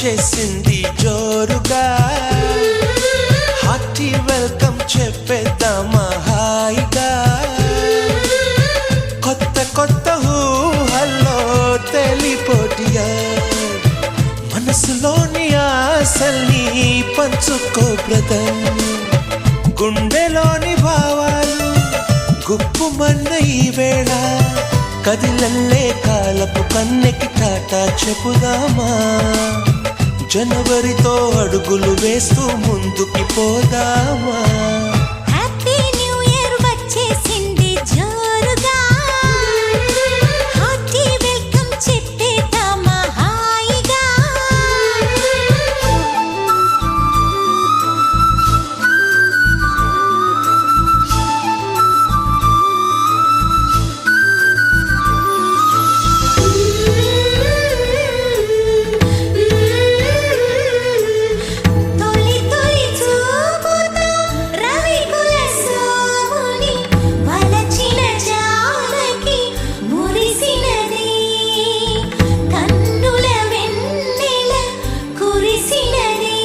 వచ్చేసింది జోరుగా hearty welcome చెప్పేద్దామా హాయిగా కొత్త కొత్త ఊహల్లో తెలిపోటియా మనసులోని ఆశల్ని పంచుకో బ్రదర్ గుండెలోని భావాలు గుప్పుమన్న ఈ వేళ కదిలల్లే కాలపు కన్నెకి టాటా చెప్పుదామా జనవరితో అడుగులు వేస్తూ ముందుకి పోదామా హ్యాపీ న్యూ ఇయర్ వచ్చేసింది జోరుగా హార్టీ వెల్కమ్ చెప్పేద్దామా హాయిగా తొలి తొలి చూపుతో రవికుల సోముని వలచిన జానకి మురిసినది కన్నుల వెన్నెల కురిసినది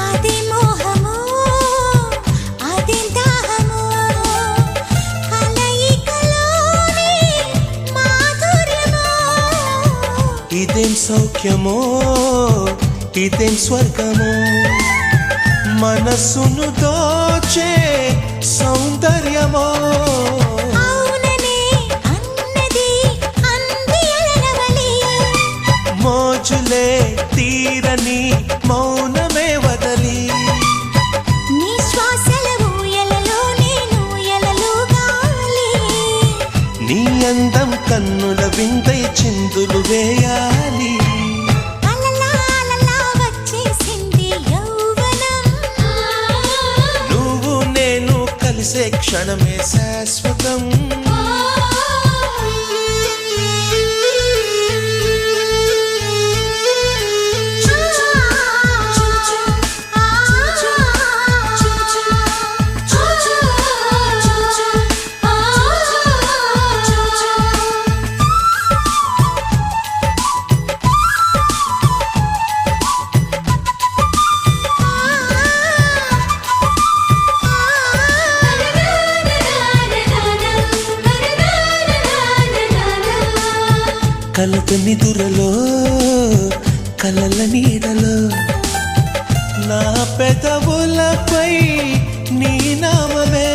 అది మోహమో అది దాహమో కలయికలోని మాధుర్యమో ఇదేం సౌఖ్యమో ఇదేం స్వర్గమో మనసును దోచే సౌందర్యమో అవుననే అన్నది అంది అలరవలి మోజులే తీరని మౌనమే వదలి నీ శ్వాసల ఊయలలో నేను ఎలలుగాలి నీ అందం కన్నుల విందై చిందులు వేయాలి అలలా అలలా వచ్చేసింది యౌవనం నువ్వు నేను కలిసే క్షణమే శాశ్వతం కలత నిదురలో కలల నీడలో నా పెదవులపై నీ నామమే